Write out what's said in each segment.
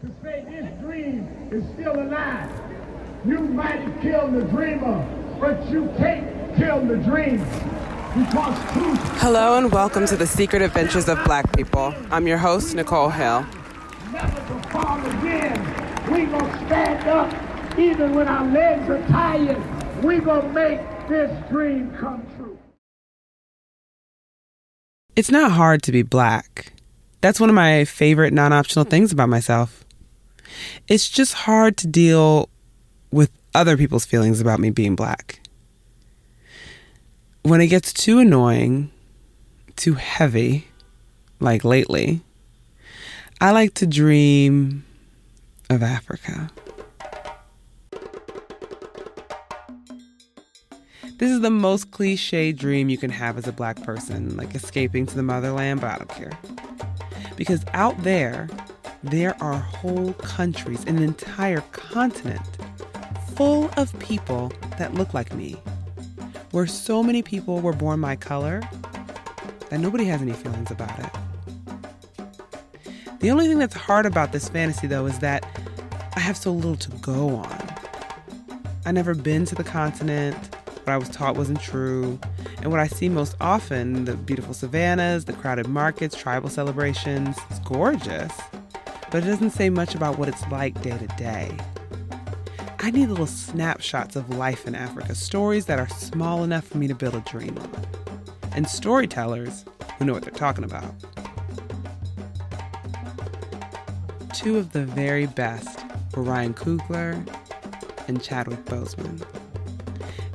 to say this dream is still alive. You might have killed the dreamer, but you can't kill the dream. Because truth... Hello and welcome to the Secret Adventures of Black People. I'm your host, Nichole Hill. Never to fall again. We gonna stand up even when our legs are tired. We gonna make this dream come true. It's not hard to be Black. That's one of my favorite non-optional things about myself. It's just hard to deal with other people's feelings about me being Black. When it gets too annoying, too heavy, like lately, I like to dream of Africa. This is the most cliche dream you can have as a Black person, like escaping to the motherland, but I don't care. Because out there are whole countries, an entire continent, full of people that look like me, where so many people were born my color that nobody has any feelings about it. The only thing that's hard about this fantasy, though, is that I have so little to go on. I've never been to the continent. What I was taught wasn't true. And what I see most often, the beautiful savannas, the crowded markets, tribal celebrations, it's gorgeous. But it doesn't say much about what it's like day to day. I need little snapshots of life in Africa, stories that are small enough for me to build a dream on. And storytellers who know what they're talking about. Two of the very best were Ryan Coogler and Chadwick Boseman.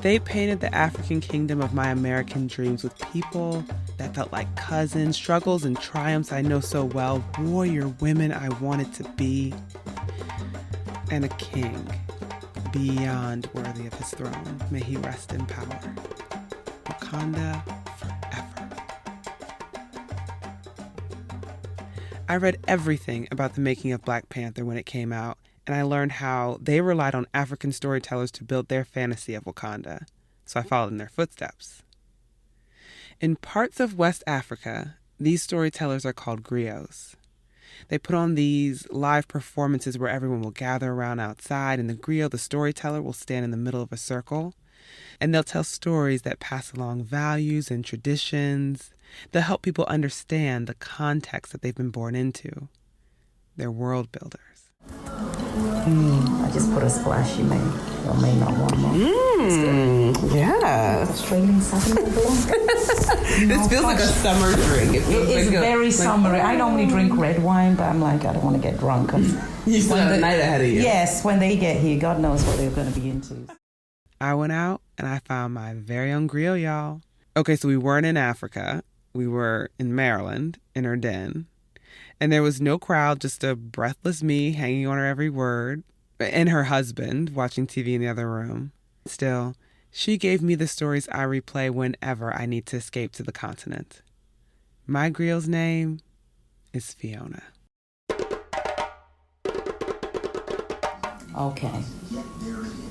They painted the African kingdom of my American dreams with people that felt like cousins, struggles and triumphs I know so well, warrior women I wanted to be, and a king beyond worthy of his throne. May he rest in power. Wakanda forever. I read everything about the making of Black Panther when it came out, and I learned how they relied on African storytellers to build their fantasy of Wakanda, so I followed in their footsteps. In parts of West Africa, these storytellers are called griots. They put on these live performances where everyone will gather around outside, and the griot, the storyteller, will stand in the middle of a circle, and they'll tell stories that pass along values and traditions. They'll help people understand the context that they've been born into. They're world builders. I just put a splash. You may or may not want more. Yes. Australian Sauvignon Blanc. This feels like a summer drink. It is very summery. I normally drink red wine, but I'm like, I don't want to get drunk. You still have the night ahead of you. Yes, when they get here, God knows what they're going to be into. I went out and I found my very own griot, y'all. Okay, so we weren't in Africa. We were in Maryland, in her den. And there was no crowd, just a breathless me hanging on her every word, and her husband watching TV in the other room. Still, she gave me the stories I replay whenever I need to escape to the continent. My griot's name is Fiona. Okay.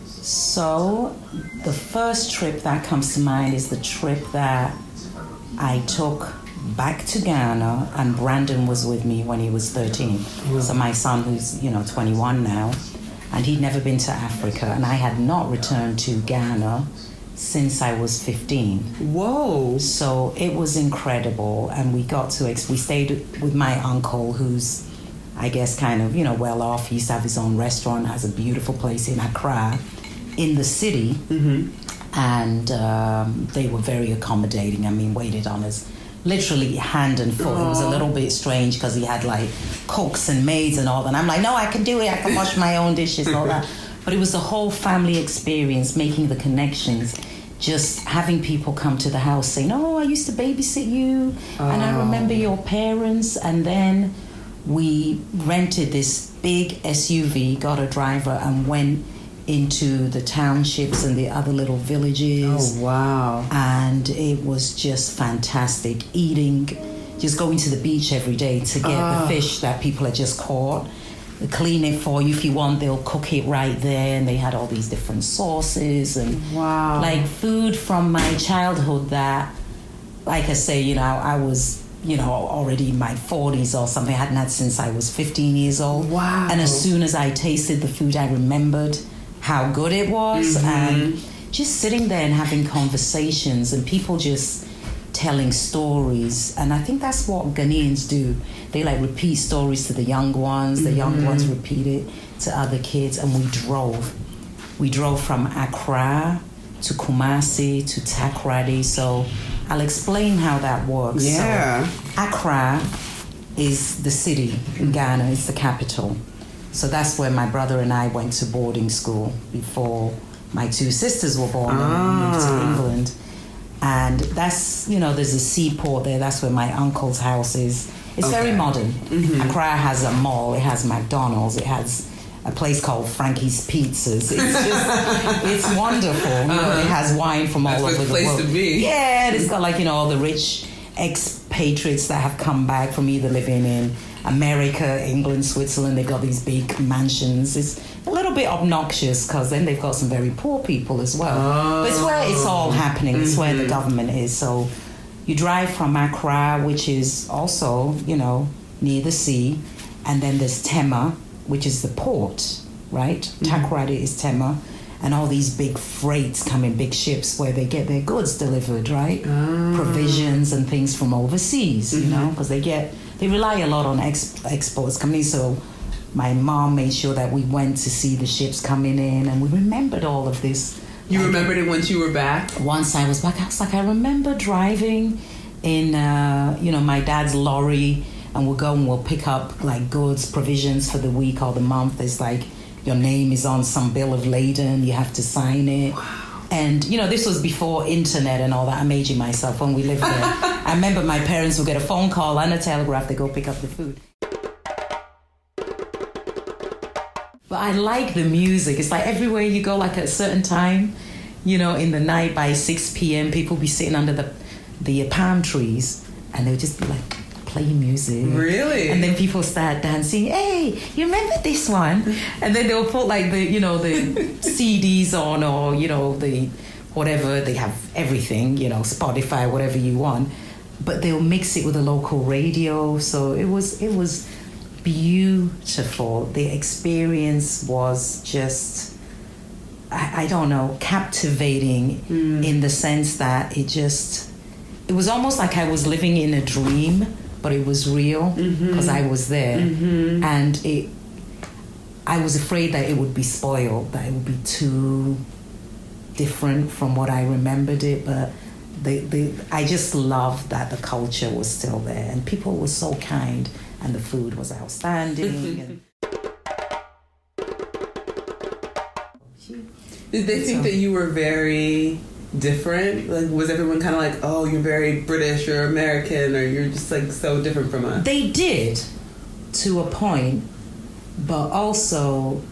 So, the first trip that comes to mind is the trip that I took back to Ghana, and Brandon was with me when he was 13. So my son, who's 21 now, and he'd never been to Africa, and I had not returned to Ghana since I was 15. Whoa! So it was incredible, and we got to we stayed with my uncle, who's I guess kind of well off. He used to have his own restaurant, has a beautiful place in Accra, in the city, and they were very accommodating. I mean, waited on us literally hand and foot. It was a little bit strange because he had like cooks and maids and all that. And I'm like, no, I can do it. I can wash my own dishes and all that. But it was a whole family experience, making the connections, just having people come to the house saying, oh, I used to babysit you. And I remember your parents. And then we rented this big SUV, got a driver, and went into the townships and the other little villages. Oh, wow. And it was just fantastic. Just going to the beach every day to get the fish that people had just caught. They clean it for you. If you want, they'll cook it right there. And they had all these different sauces and like food from my childhood that, like I say, I was already in my 40s or something. I hadn't had since I was 15 years old. Wow. And as soon as I tasted the food, I remembered how good it was. And just sitting there and having conversations and people just telling stories. And I think that's what Ghanaians do. They like repeat stories to the young ones. The young ones repeat it to other kids. And we drove. We drove from Accra to Kumasi to Takoradi. So I'll explain how that works. Yeah. So Accra is the city in Ghana. It's the capital. So that's where my brother and I went to boarding school before my two sisters were born and we moved to England. And that's, there's a seaport there. That's where my uncle's house is. It's very modern. Accra has a mall. It has McDonald's. It has a place called Frankie's Pizzas. It's wonderful. It has wine from all over the world. That's a place to be. Yeah, it's got all the rich expatriates that have come back from either living in America, England, Switzerland. They've got these big mansions. It's a little bit obnoxious because then they've got some very poor people as well. But it's where it's all happening. It's where the government is. So you drive from Accra, which is also, near the sea, and then there's Tema, which is the port, right? Takoradi is Tema, and all these big freights come in, big ships where they get their goods delivered, right? Provisions and things from overseas, because they rely a lot on exports coming in. So my mom made sure that we went to see the ships coming in, and we remembered all of this. You remembered it once you were back? Once I was back, I was like, I remember driving in, my dad's lorry, and we'll go and we'll pick up goods, provisions for the week or the month. It's your name is on some bill of lading, you have to sign it. Wow. And, this was before internet and all that. I'm aging myself when we lived there. I remember my parents would get a phone call and a telegraph to go pick up the food. But I like the music. It's everywhere you go, at a certain time, in the night by 6 p.m., people be sitting under the palm trees and they'll just be playing music. Really? And then people start dancing. Hey, you remember this one? And then they'll put the CDs on, or the whatever. They have everything, Spotify, whatever you want. But they'll mix it with a local radio. So it was beautiful. The experience was just, I don't know, captivating in the sense that it was almost like I was living in a dream, but it was real because I was there. And I was afraid that it would be spoiled, that it would be too different from what I remembered it. But I just loved that the culture was still there and people were so kind and the food was outstanding. Did they think that you were very different? Was everyone kind of oh, you're very British or American, or you're just so different from us? They did, to a point, but also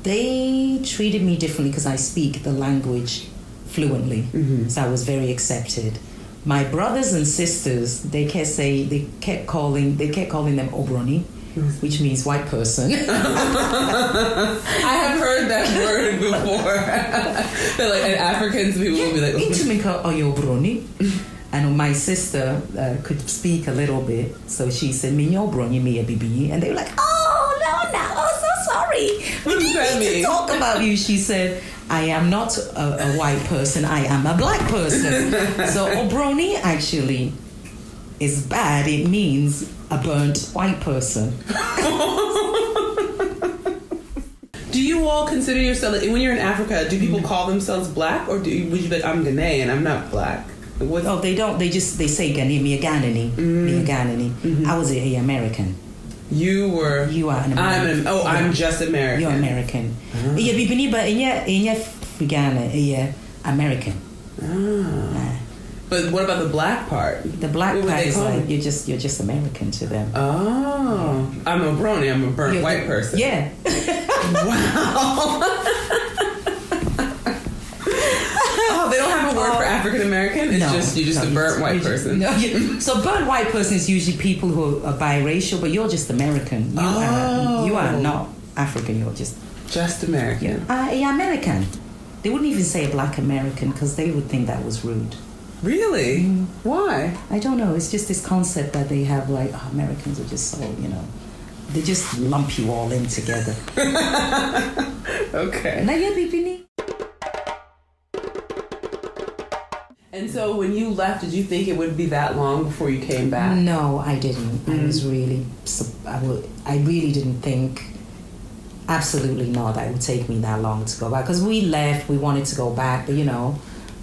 they treated me differently because I speak the language fluently. So I was very accepted. My brothers and sisters, they kept calling them Obroni, which means white person. I have heard that word before. And Africans, people will be Obroni. And my sister could speak a little bit, so she said, Obroni, bibi. And they were like, oh, so sorry. We didn't need to talk about you. She said, I am not a white person, I am a black person. So Obroni actually is bad. It means a burnt white person. Do you all consider yourself, when you're in Africa, do people call themselves black, or would you be like, I'm Ghanaian, I'm not black? Oh, they don't. They say Ghanaian, me a Ghanaian. I was a American. You are an American. I'm just American. You're American. Ghana, American. But what about the black part? The black part is you're just American to them. Oh, yeah. I'm a brony. I'm a burnt white person. Yeah. Wow. Oh, they don't have a word for African American. It's you're just a burnt white person. No, so burnt white person is usually people who are biracial, but you're just American. You are not African. You're just American. Yeah, American. They wouldn't even say a black American because they would think that was rude. Really? Why? I don't know. It's just this concept that they have, like, oh, Americans are just so, they just lump you all in together. Okay. And so when you left, did you think it would be that long before you came back? No, I didn't. I was really, I really didn't think, absolutely not, that it would take me that long to go back. Because we left, we wanted to go back, but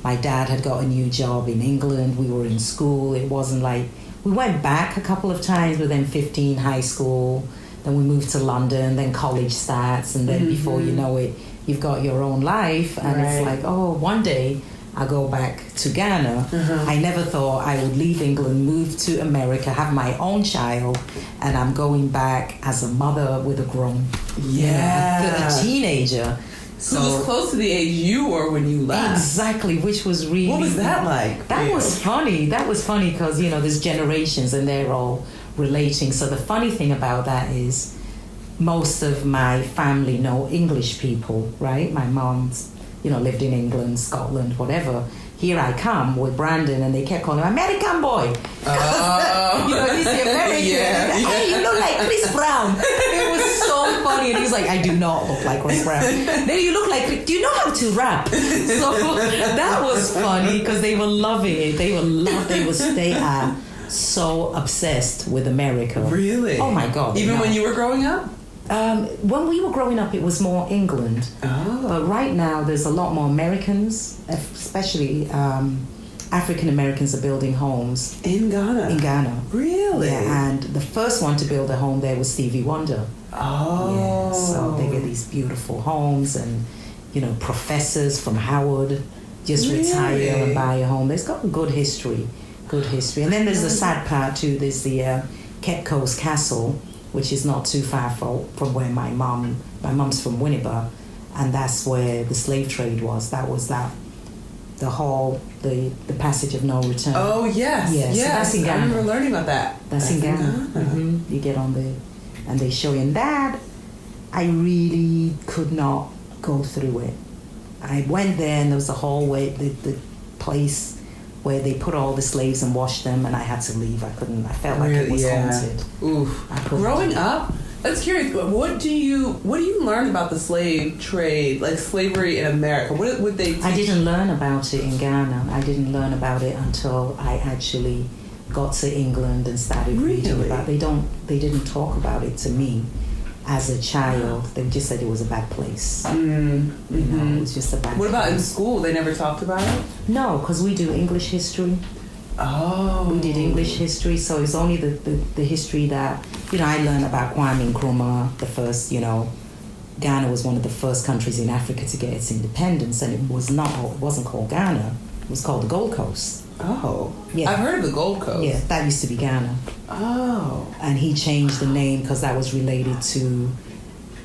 my dad had got a new job in England. We were in school. It wasn't like, we went back a couple of times, but then 15, high school. Then we moved to London, then college starts. And then before you know it, you've got your own life. And it's like, oh, one day I'll go back to Ghana. I never thought I would leave England, move to America, have my own child, and I'm going back as a mother with a grown, a teenager. So it was close to the age you were when you left. Exactly, which was really... What was that like? That was funny. That was funny because, there's generations and they're all relating. So the funny thing about that is most of my family know English people, right? My mom's, lived in England, Scotland, whatever. Here I come with Brandon and they kept calling him American boy. He's the American. Hey, you look like Chris Brown. It was so funny. And he was like, I do not look like Chris Brown. Then you look like, do you know how to rap? So that was funny because they were loving it. They are so obsessed with America. Really? Oh my God. Even when you were growing up? When we were growing up, it was more England. But right now, there's a lot more Americans, especially African Americans are building homes. In Ghana? In Ghana. Really? Yeah, and the first one to build a home there was Stevie Wonder. Oh. Yeah, so they get these beautiful homes and, professors from Howard just retire and buy a home. It's got a good history. And then there's the sad part, too. There's the Cape Coast Castle, which is not too far from where my mom's from Winnipeg, and that's where the slave trade was. That was the passage of no return. Oh, yes. Yes. So that's in Ghana. I remember learning about that. That's in Ghana. Mm-hmm. You get on there, and they show you. And that, I really could not go through it. I went there, and there was a hallway, the place where they put all the slaves and washed them, and I had to leave. I couldn't. I felt like it was haunted. Oof. Growing up, that's curious. What do you learn about the slave trade, like slavery in America? What would they teach? I didn't learn about it in Ghana. I didn't learn about it until I actually got to England and started reading about it. They didn't talk about it to me as a child. They just said it was a bad place. It was just a bad place. What about in school? They never talked about it? No, because we do English history. Oh. We did English history, so it's only the history that, I learned about Kwame Nkrumah, the first, Ghana was one of the first countries in Africa to get its independence, and it wasn't called Ghana, it was called the Gold Coast. Oh. Yeah. I've heard of the Gold Coast. Yeah, that used to be Ghana. Oh. And he changed the name because that was related to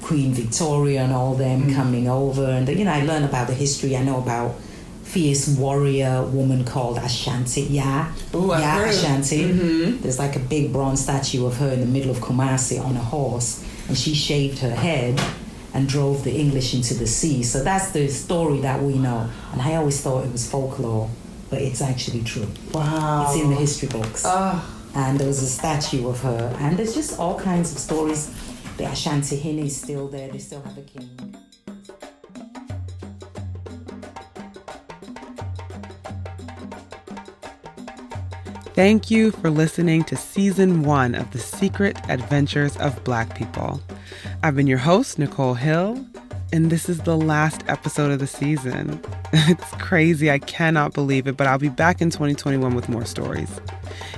Queen Victoria and all them coming over. And, I learned about the history. I know about fierce warrior woman called Ashanti. Yeah. Ooh, I've heard Ashanti. Mm-hmm. There's like a big bronze statue of her in the middle of Kumasi on a horse. And she shaved her head and drove the English into the sea. So that's the story that we know. And I always thought it was folklore, but it's actually true. Wow. It's in the history books. And there was a statue of her. And there's just all kinds of stories. The Ashanti Hin is still there. They still have a king. Thank you for listening to Season 1 of The Secret Adventures of Black People. I've been your host, Nichole Hill, and this is the last episode of the season. It's crazy, I cannot believe it, but I'll be back in 2021 with more stories.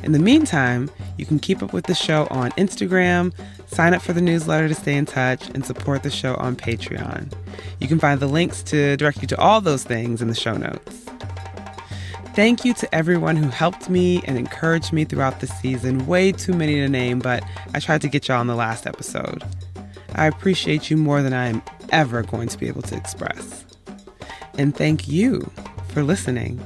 In the meantime, you can keep up with the show on Instagram, sign up for the newsletter to stay in touch, and support the show on Patreon. You can find the links to direct you to all those things in the show notes. Thank you to everyone who helped me and encouraged me throughout the season. Way too many to name, but I tried to get y'all on the last episode. I appreciate you more than I am ever going to be able to express. And thank you for listening.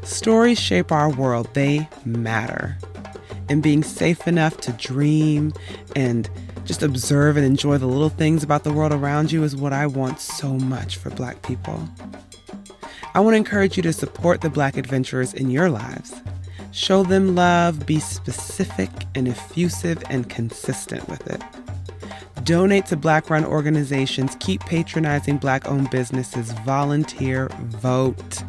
Stories shape our world. They matter. And being safe enough to dream and just observe and enjoy the little things about the world around you is what I want so much for Black people. I want to encourage you to support the Black adventurers in your lives. Show them love, be specific and effusive and consistent with it. Donate to Black-run organizations, keep patronizing Black-owned businesses, volunteer, vote.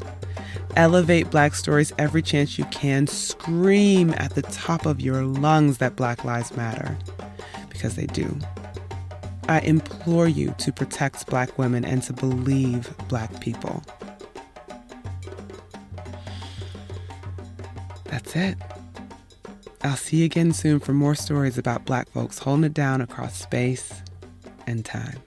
Elevate Black stories every chance you can. Scream at the top of your lungs that Black lives matter, because they do. I implore you to protect Black women and to believe Black people. That's it. I'll see you again soon for more stories about Black folks holding it down across space and time.